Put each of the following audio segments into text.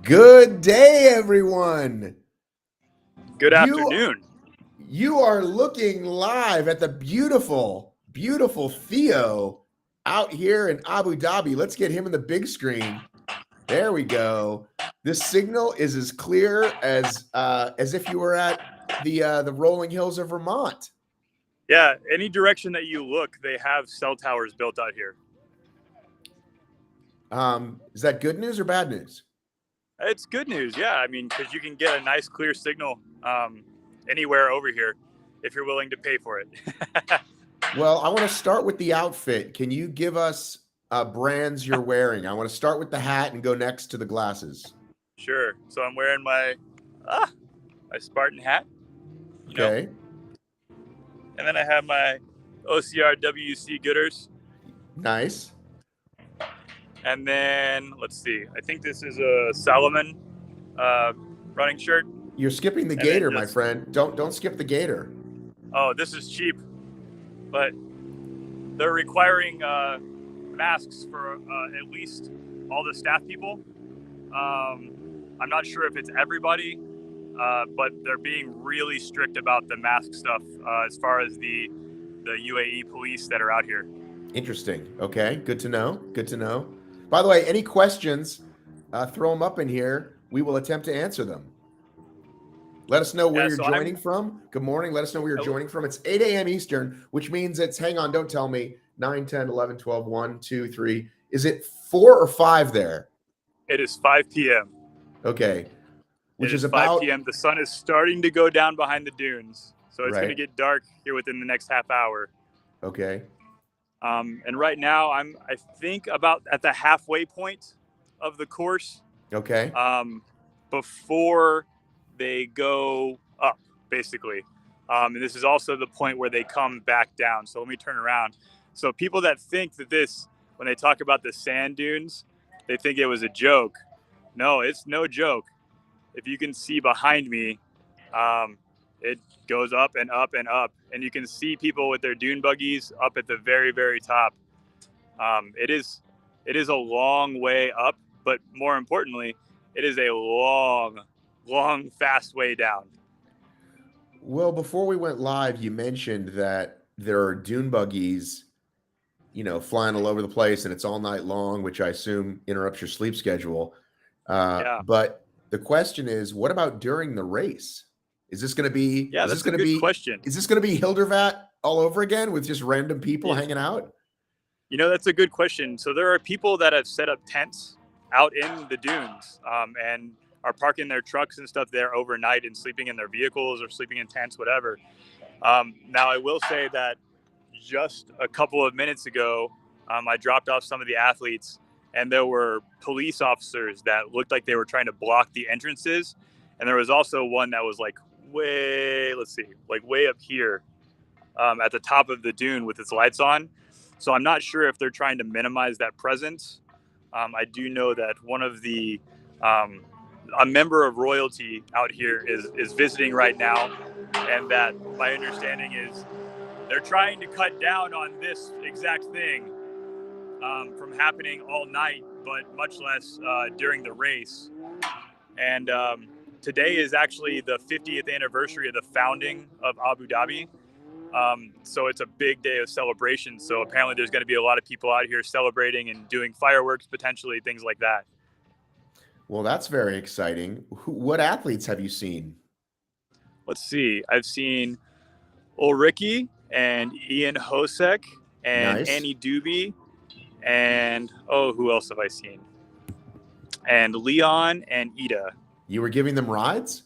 Good day, everyone. Good afternoon. You are looking live at the beautiful, beautiful Theo out here in Abu Dhabi. Let's get him in the big screen. There we go. This signal is as clear as if you were at the rolling hills of Vermont. Yeah, any direction that you look, they have cell towers built out here. Is that good news or bad news? It's good news, yeah. I mean, because you can get a nice, clear signal anywhere over here if you're willing to pay for it. Well, I want to start with the outfit. Can you give us brands you're wearing? I want to start with the hat and go next to the glasses. Sure. So I'm wearing my Spartan hat. Okay. And then I have my OCR WC Gooders. Nice. And then, let's see. I think this is a Salomon running shirt. You're skipping the gator, my friend. Don't skip the gator. Oh, this is cheap. But they're requiring masks for at least all the staff people. I'm not sure if it's everybody, but they're being really strict about the mask stuff as far as the UAE police that are out here. Interesting. Okay, good to know. Good to know. By the way, any questions, throw them up in here. We will attempt to answer them. Let us know where you're joining from. Good morning. Let us know where you're joining from. It's 8 a.m. Eastern, which means it's, hang on, don't tell me, 9, 10, 11, 12, 1, 2, 3. Is it 4 or 5 there? It is 5 p.m. Okay. Which is about 5 p.m. The sun is starting to go down behind the dunes. So it's going to get dark here within the next half hour. Okay. And right now I think about at the halfway point of the course. Okay. Before they go up, basically. And this is also the point where they come back down. So let me turn around. So people that think that this, when they talk about the sand dunes, they think it was a joke. No, it's no joke. If you can see behind me, it goes up and up and up. And you can see people with their dune buggies up at the very, very top. It is a long way up, but more importantly, it is a long, fast way down. Well, before we went live, you mentioned that there are dune buggies, flying all over the place, and it's all night long, which I assume interrupts your sleep schedule. Yeah. But the question is, what about during the race? Is this going to be? Yeah, that's a good question. Is this going to be Hildervat all over again with just random people hanging out? That's a good question. So there are people that have set up tents out in the dunes and are parking their trucks and stuff there overnight and sleeping in their vehicles or sleeping in tents, whatever. Now, I will say that just a couple of minutes ago, I dropped off some of the athletes, and there were police officers that looked like they were trying to block the entrances. And there was also one that was way up here at the top of the dune with its lights on. So I'm not sure if they're trying to minimize that presence. I do know that one of the a member of royalty out here is visiting right now, and that my understanding is they're trying to cut down on this exact thing from happening all night, but much less during the race. And today is actually the 50th anniversary of the founding of Abu Dhabi. So it's a big day of celebration. So apparently there's going to be a lot of people out here celebrating and doing fireworks, potentially, things like that. Well, that's very exciting. What athletes have you seen? Let's see. I've seen Ulrike and Ian Hosek and Annie Doobie. And, who else have I seen? And Leon and Ida. You were giving them rides?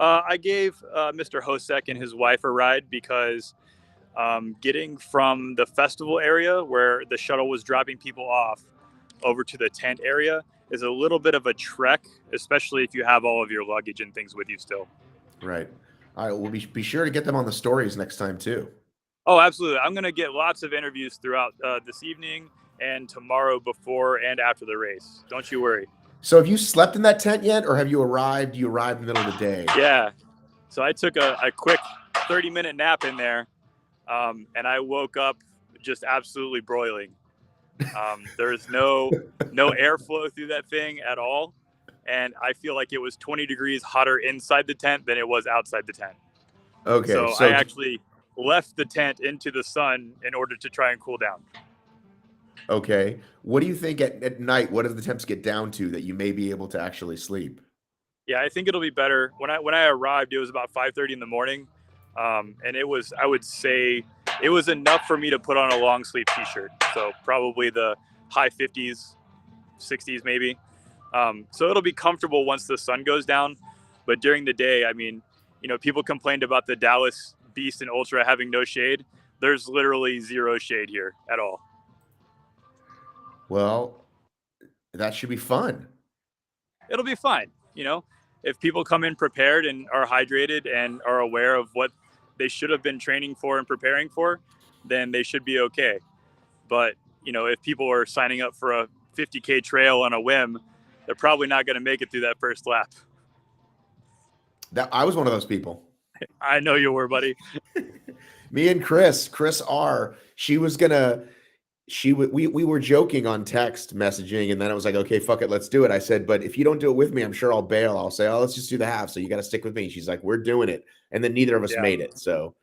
I gave Mr. Hosek and his wife a ride because getting from the festival area where the shuttle was dropping people off over to the tent area is a little bit of a trek, especially if you have all of your luggage and things with you still. Right. All right. We'll be sure to get them on the stories next time too. Oh, absolutely. I'm going to get lots of interviews throughout this evening and tomorrow before and after the race. Don't you worry. So have you slept in that tent yet, or have you arrived? You arrived in the middle of the day. Yeah. So I took a quick 30-minute nap in there, and I woke up just absolutely broiling. There's no airflow through that thing at all, and I feel like it was 20 degrees hotter inside the tent than it was outside the tent. Okay. So I actually left the tent into the sun in order to try and cool down. Okay. What do you think at night? What do the temps get down to that you may be able to actually sleep? Yeah, I think it'll be better. When I arrived, it was about 5:30 in the morning, and it was, I would say, it was enough for me to put on a long sleeve t-shirt. So probably the high 50s, 60s maybe. So it'll be comfortable once the sun goes down. But during the day, I mean, people complained about the Dallas Beast and Ultra having no shade. There's literally zero shade here at all. Well, that should be fun. It'll be fine. If people come in prepared and are hydrated and are aware of what they should have been training for and preparing for, then they should be okay. But, if people are signing up for a 50K trail on a whim, they're probably not going to make it through that first lap. I was one of those people. I know you were, buddy. Me and Chris R, we were joking on text messaging, and then I was like, okay, fuck it, let's do it. I said, but if you don't do it with me, I'm sure I'll bail. I'll say, oh, let's just do the half. So you got to stick with me. She's like, we're doing it. And then neither of us made it. So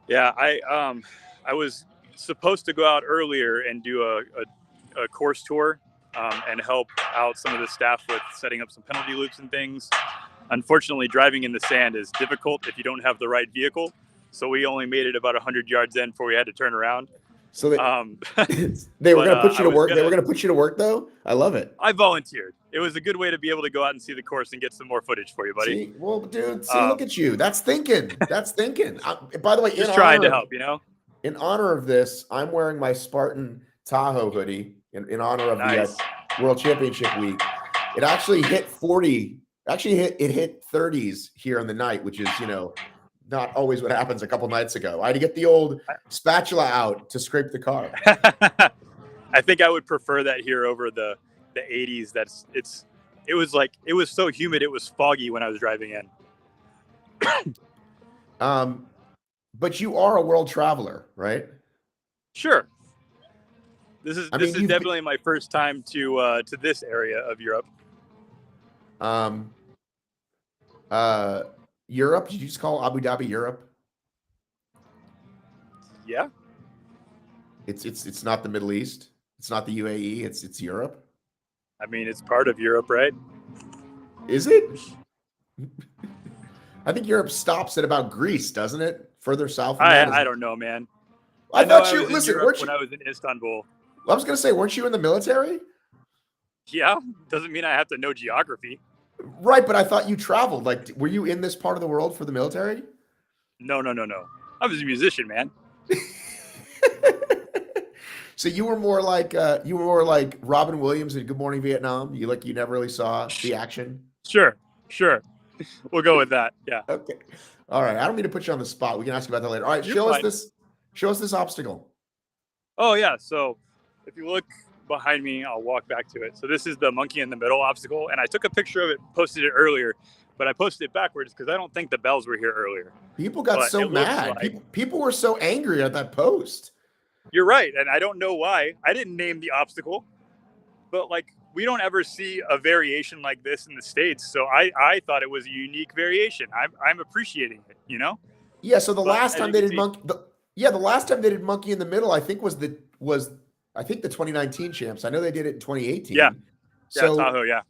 yeah, I was supposed to go out earlier and do a course tour and help out some of the staff with setting up some penalty loops and things. Unfortunately, driving in the sand is difficult if you don't have the right vehicle. So we only made it about 100 yards in before we had to turn around. So they were going to put you to work. They were going to put you to work, though. I love it. I volunteered. It was a good way to be able to go out and see the course and get some more footage for you, buddy. Well, dude, look at you. That's thinking. That's thinking. By the way, just trying to help. In honor of this, I'm wearing my Spartan Tahoe hoodie in honor of the World Championship week. It actually hit 40. Actually, it hit 30s here in the night, which is not always what happens. A couple nights ago, I had to get the old spatula out to scrape the car. I think I would prefer that here over the 80s. It was so humid. It was foggy when I was driving in. But you are a world traveler, right? Sure. This is definitely my first time to this area of Europe. Europe? Did you just call Abu Dhabi Europe? Yeah. It's not the Middle East. It's not the UAE. It's Europe. I mean, it's part of Europe, right? Is it? I think Europe stops at about Greece, doesn't it? Further south. I don't know, man. I thought you listen. When I was in Istanbul. I was going to say, weren't you in the military? Yeah, doesn't mean I have to know geography. Right, but I thought you traveled. Like, were you in this part of the world for the military? No. I was a musician, man. So you were more like Robin Williams in Good Morning Vietnam. You never really saw the action. Sure. We'll go with that. Yeah. Okay. All right. I don't mean to put you on the spot. We can ask you about that later. All right. Show us this obstacle. Oh yeah. So if you look behind me, I'll walk back to it. So this is the monkey in the middle obstacle, and I took a picture of it, posted it earlier, but I posted it backwards because I don't think the bells were here earlier. People got so mad. People were so angry at that post. You're right, and I don't know why. I didn't name the obstacle, but we don't ever see a variation like this in the States, so I thought it was a unique variation. I'm appreciating it, Yeah. So the last time they did monkey in the middle, I think was the 2019 champs. I know they did it in 2018. Yeah. So, Tahoe, yeah.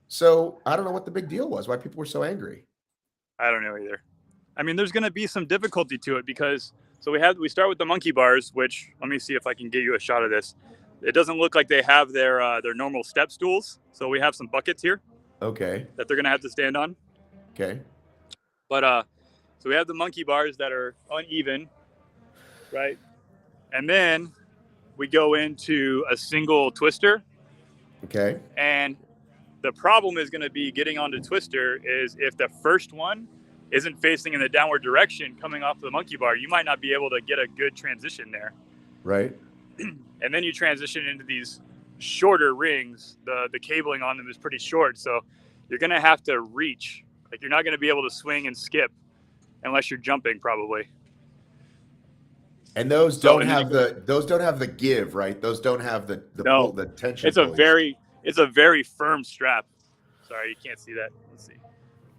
So I don't know what the big deal was. Why people were so angry. I don't know either. I mean, there's going to be some difficulty to it because we start with the monkey bars, which let me see if I can get you a shot of this. It doesn't look like they have their normal step stools, so we have some buckets here. Okay. That they're going to have to stand on. Okay. But so we have the monkey bars that are uneven, right? And then we go into a single twister. Okay. And The problem is going to be getting onto Twister is if the first one isn't facing in the downward direction coming off the monkey bar, you might not be able to get a good transition there. Right. And then you transition into these shorter rings. The cabling on them is pretty short, so you're going to have to reach. Like, you're not going to be able to swing and skip unless you're jumping, probably. And those don't have the give, right? Those don't have the pull, the tension. It's a very firm strap. Sorry, you can't see that. Let's see.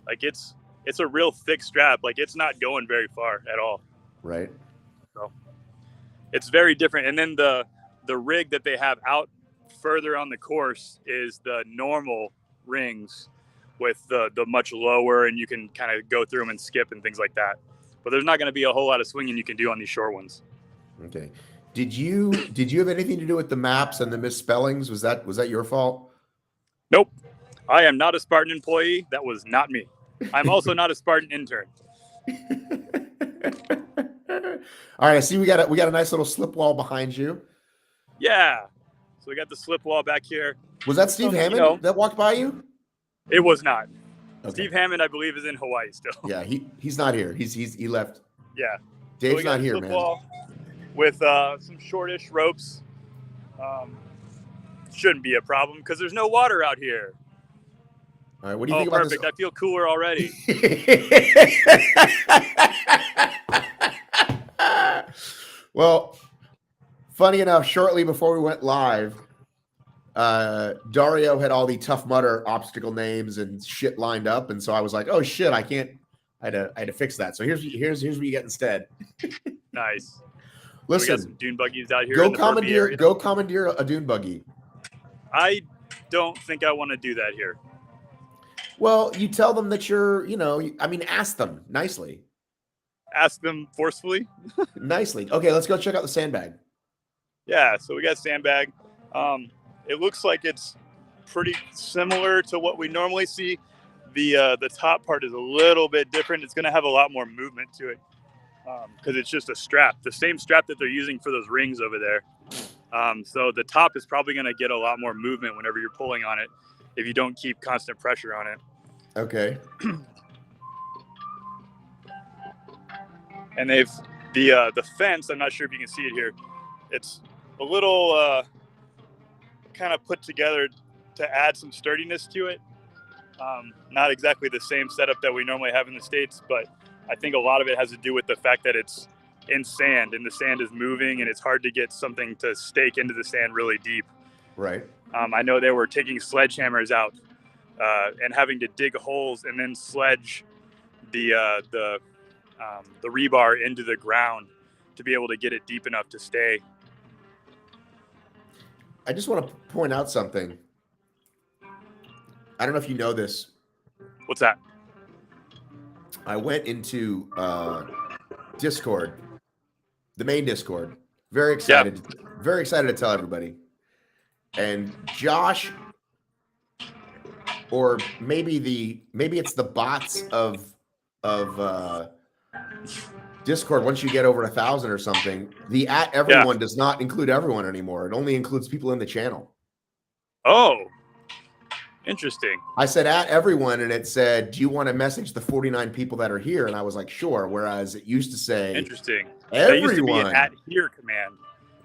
Like, it's a real thick strap. Like, it's not going very far at all. Right. So it's very different. And then the rig that they have out further on the course is the normal rings with the much lower, and you can kind of go through them and skip and things like that. But there's not going to be a whole lot of swinging you can do on these short ones. Okay. Did you have anything to do with the maps and the misspellings? Was that your fault? Nope. I am not a Spartan employee. That was not me. I'm also not a Spartan intern. All right. I see we got a nice little slip wall behind you. Yeah. So we got the slip wall back here. Was that Steve Hammond that walked by you? It was not. Okay. Steve Hammond, I believe, is in Hawaii still. Yeah, he's not here. He left. Yeah. Dave's not here, man. Wall with some shortish ropes. Shouldn't be a problem because there's no water out here. All right, what do you think about this? Perfect. I feel cooler already. Well, funny enough, shortly before we went live, Dario had all the Tough Mudder obstacle names and shit lined up, and so I was like, "Oh shit, I can't." I had to fix that. So here's what you get instead. Nice. Listen, we got some dune buggies out here. Go commandeer a dune buggy. I don't think I want to do that here. Well, you tell them that ask them nicely. Ask them forcefully? Nicely. Okay, let's go check out the Sandbag. Yeah, so we got Sandbag. It looks like it's pretty similar to what we normally see. The top part is a little bit different. It's going to have a lot more movement to it because it's just a strap, the same strap that they're using for those rings over there. So the top is probably going to get a lot more movement whenever you're pulling on it if you don't keep constant pressure on it. Okay. And they've the fence. I'm not sure if you can see it here. It's a little kind of put together to add some sturdiness to it. Not exactly the same setup that we normally have in the States, but I think a lot of it has to do with the fact that it's in sand and the sand is moving and it's hard to get something to stake into the sand really deep. Right. I know they were taking sledgehammers out and having to dig holes and then sledge the rebar into the ground to be able to get it deep enough to stay. I just want to point out something. I don't know if you know this. What's that? I went into Discord, the main Discord. Very excited. Yep. Very excited to tell everybody. And Josh, or maybe it's the bots of Discord. Once you get over 1,000 or something, the @everyone does not include everyone anymore. It only includes people in the channel. Oh, interesting. I said @everyone, and it said, "Do you want to message the 49 people that are here?" And I was like, "Sure." Whereas it used to say, "Interesting." Everyone. That used to be an @here command.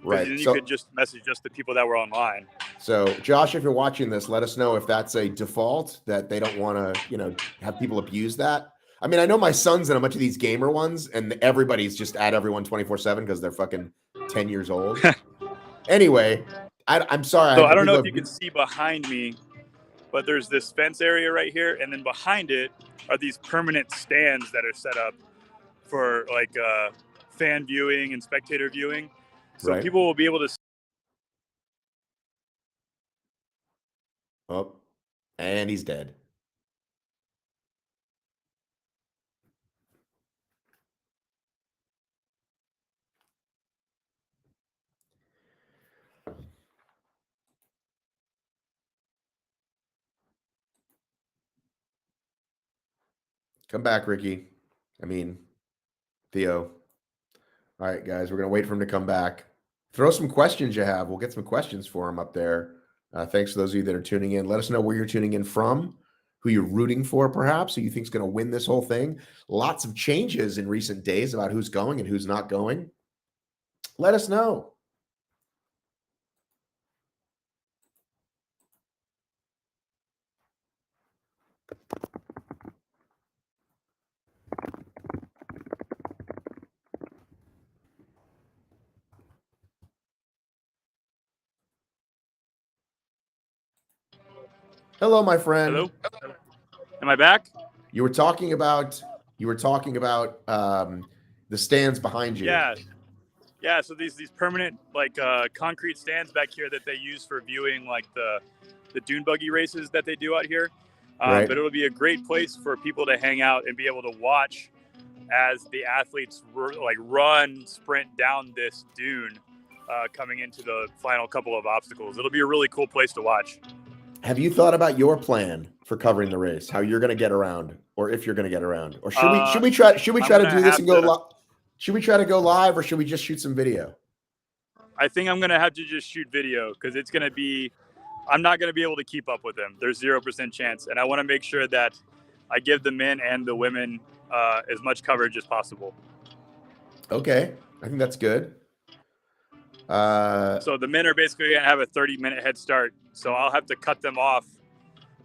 Right. Then you could just message just the people that were online. So, Josh, if you're watching this, let us know if that's a default that they don't want to, have people abuse that. I mean, I know my son's in a bunch of these gamer ones, and everybody's just @everyone 24/7 because they're fucking 10 years old. Anyway, I'm sorry. So I don't know if you can see behind me, but there's this fence area right here, and then behind it are these permanent stands that are set up for like fan viewing and spectator viewing. So people will be able to. Oh, and he's dead. Come back, Ricky. I mean, Theo. All right, guys, we're going to wait for him to come back. Throw some questions you have. We'll get some questions for him up there. Thanks for those of you that are tuning in. Let us know where you're tuning in from, who you're rooting for, perhaps, who you think is going to win this whole thing. Lots of changes in recent days about who's going and who's not going. Let us know. Hello, my friend. Hello. Am I back? You were talking about the stands behind you. Yeah. So these permanent concrete stands back here that they use for viewing like the dune buggy races that they do out here. Right. But it'll be a great place for people to hang out and be able to watch as the athletes sprint down this dune coming into the final couple of obstacles. It'll be a really cool place to watch. Have you thought about your plan for covering the race? How you're going to get around, or if you're going to get around, or should we try to do this and go live? Should we try to go live, or should we just shoot some video? I think I'm going to have to just shoot video because it's going to be. I'm not going to be able to keep up with them. There's 0% chance, and I want to make sure that I give the men and the women as much coverage as possible. Okay, I think that's good. So the men are basically going to have a 30-minute head start. So I'll have to cut them off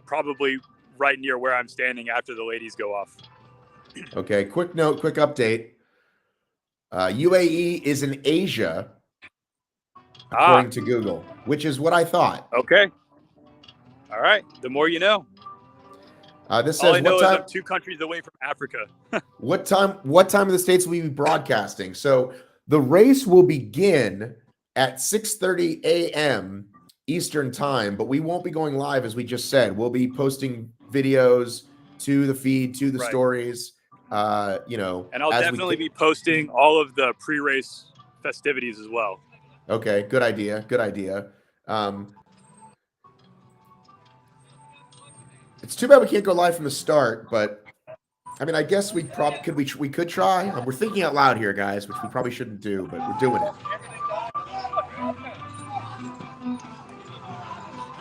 probably right near where I'm standing after the ladies go off. Okay, quick note, quick update. UAE is in Asia, according to Google, which is what I thought. Okay. All right. The more you know. This says all I know is I'm 2 countries away from Africa. What time of the States will we be broadcasting? So the race will begin at 6:30 a.m. Eastern time, but we won't be going live, as we just said. We'll be posting videos to the feed, to the stories, And I'll definitely be posting all of the pre-race festivities as well. Okay, good idea. It's too bad we can't go live from the start, but I mean, I guess we could try. We're thinking out loud here, guys, which we probably shouldn't do, but we're doing it.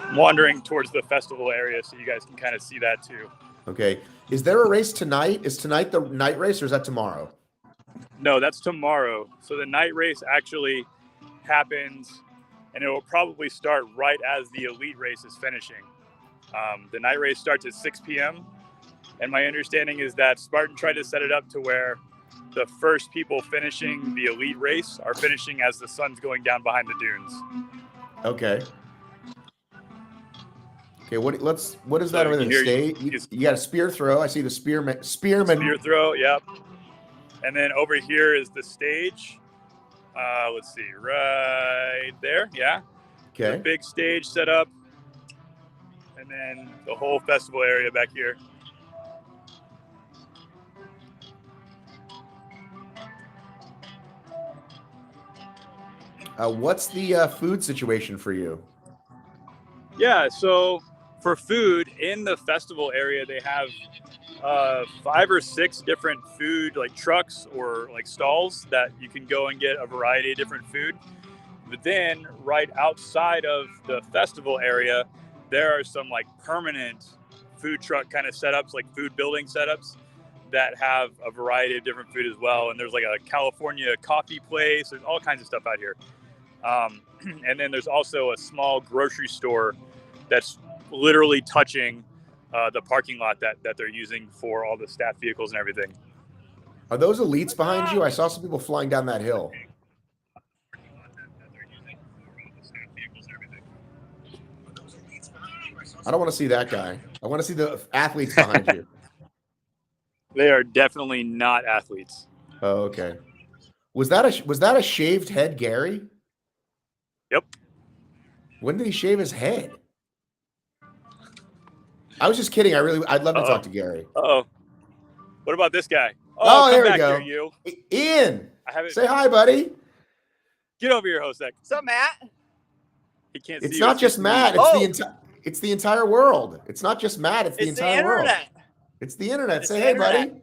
I'm wandering towards the festival area so you guys can kind of see that too. Okay. Is there a race tonight? Is tonight the night race, or is that tomorrow? No, that's tomorrow. So the night race actually happens, and it will probably start right as the elite race is finishing. The night race starts at 6 p.m. And my understanding is that Spartan tried to set it up to where the first people finishing the elite race are finishing as the sun's going down behind the dunes. Okay. Okay, what is that over the stage? You got a spear throw. I see the spearman. Spear throw, yep. And then over here is the stage. Let's see, right there, yeah. Okay. The big stage set up. And then the whole festival area back here. What's the food situation for you? Yeah, so for food in the festival area, they have 5 or 6 different food like trucks or like stalls that you can go and get a variety of different food. But then right outside of the festival area, there are some like permanent food truck kind of setups, like food building setups that have a variety of different food as well. And there's like a California coffee place. There's all kinds of stuff out here. And then there's also a small grocery store that's literally touching the parking lot that they're using for all the staff vehicles and everything. Are those elites behind you? I saw some people flying down that hill. I don't want to see that guy. I want to see the athletes behind you. They are definitely not athletes. Oh, okay. Was that a shaved head, Gary? Yep. When did he shave his head? I was just kidding. I'd love to talk to Gary. Uh-oh. What about this guy? Oh, there we go. Here, you. Ian. Say hi, buddy. Get over here, Jose. What's up, Matt? He can't see you. It's not just Matt. It's the entire world. It's not just Matt. It's the entire world. It's the internet. Say hey, buddy.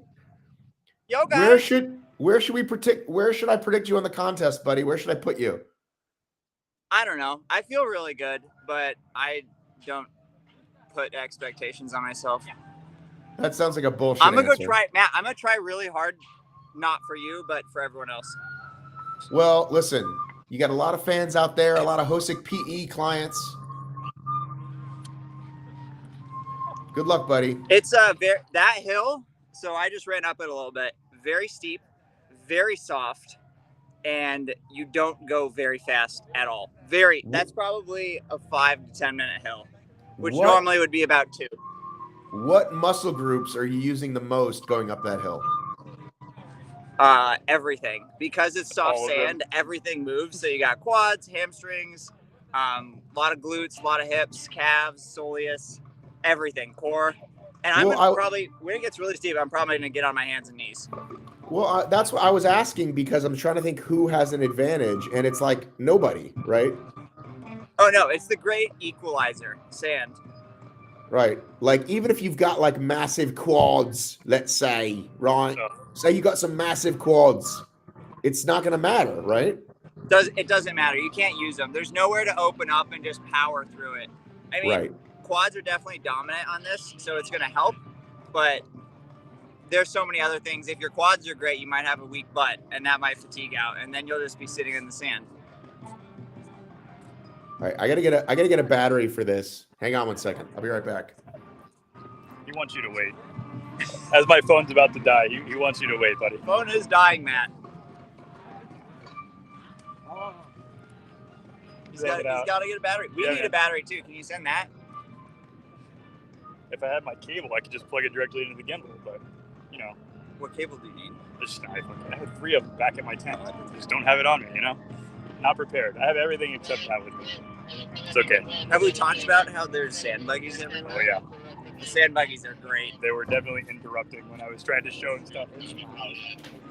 Yo, guys. Where should I predict you on the contest, buddy? Where should I put you? I don't know. I feel really good, but I don't put expectations on myself. That sounds like a bullshit I'm gonna answer. go try it, Matt. I'm gonna try really hard, not for you, but for everyone else. Well, listen, you got a lot of fans out there, a lot of Hosick PE clients. Good luck, buddy. It's that hill. So I just ran up it a little bit. Very steep, very soft, and you don't go very fast at all. That's probably a 5 to 10 minute hill, which normally would be about 2. What muscle groups are you using the most going up that hill? Everything, because it's soft sand. Everything moves. So you got quads, hamstrings, a lot of glutes, a lot of hips, calves, soleus, everything, core. And I'm probably, when it gets really steep, I'm probably gonna get on my hands and knees. Well, that's what I was asking, because I'm trying to think who has an advantage, and it's like nobody, right? Oh no, it's the great equalizer, sand. Right. Like, even if you've got like massive quads, let's say, right? Say you got some massive quads, it's not going to matter, right? It doesn't matter. You can't use them. There's nowhere to open up and just power through it. I mean, quads are definitely dominant on this, so it's going to help, but there's so many other things. If your quads are great, you might have a weak butt, and that might fatigue out, and then you'll just be sitting in the sand. All right, I gotta get a battery for this. Hang on one second. I'll be right back. He wants you to wait. As my phone's about to die, he wants you to wait, buddy. Phone is dying, Matt. He's got to get a battery. We need a battery too. Can you send that? If I had my cable, I could just plug it directly into the gimbal, but you know. What cable do you need? I had 3 of them back at my tent. I just don't have it on me, you know? Not prepared. I have everything except that with me. It's okay. Have we talked about how there's sand buggies everywhere? Oh, yeah. The sand buggies are great. They were definitely interrupting when I was trying to show and stuff. It's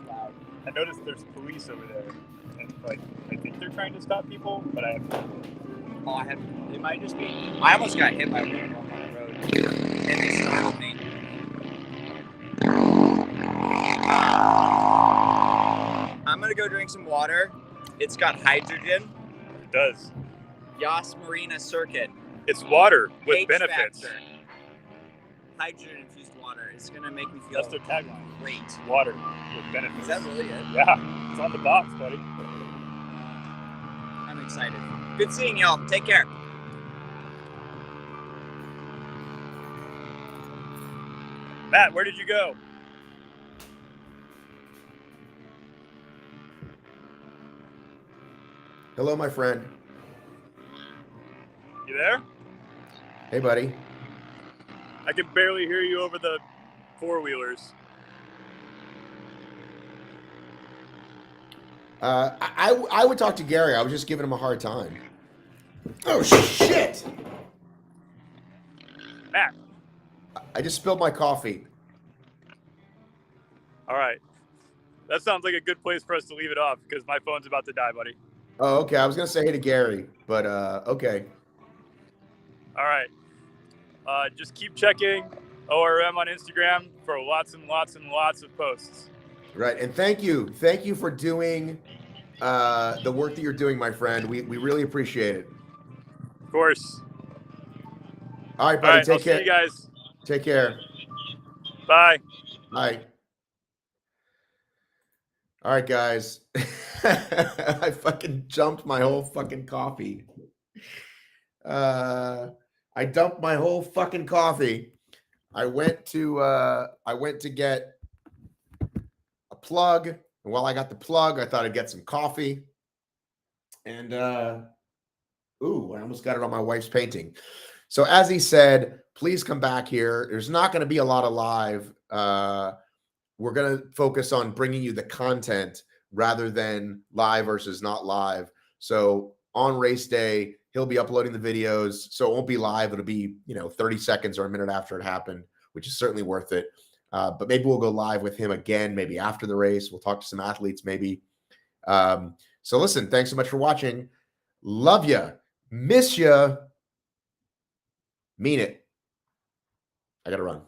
loud. I noticed there's police over there. And, like, I think they're trying to stop people, but I have... It might just be... I almost got hit by one on the road. And they startled me. I'm going to go drink some water. It's got hydrogen. It does. Yas Marina Circuit. It's water with H benefits. Factor. Hydrogen infused water. It's going to make me feel... That's their tagline. Great. Water with benefits. Is that really it? Yeah. It's on the box, buddy. I'm excited. Good seeing y'all. Take care. Matt, where did you go? Hello, my friend. You there? Hey, buddy. I can barely hear you over the four-wheelers. I would talk to Gary. I was just giving him a hard time. Oh, shit! Matt. I just spilled my coffee. All right. That sounds like a good place for us to leave it off because my phone's about to die, buddy. Oh, okay. I was going to say hey to Gary, but okay. All right. Just keep checking ORM on Instagram for lots and lots and lots of posts. Right. And thank you. Thank you for doing the work that you're doing, my friend. We really appreciate it. Of course. All right, buddy. Take care. See you guys. Take care. Bye. Bye. All right, guys. I fucking jumped my whole fucking coffee. I dumped my whole fucking coffee. I went to get a plug, and while I got the plug, I thought I'd get some coffee. And ooh, I almost got it on my wife's painting. So as he said, please come back here. There's not going to be a lot of live. We're going to focus on bringing you the content rather than live versus not live. So on race day, he'll be uploading the videos. So it won't be live. It'll be, 30 seconds or a minute after it happened, which is certainly worth it. But maybe we'll go live with him again, maybe after the race. We'll talk to some athletes, maybe. So listen, thanks so much for watching. Love ya. Miss ya. Mean it. I got to run.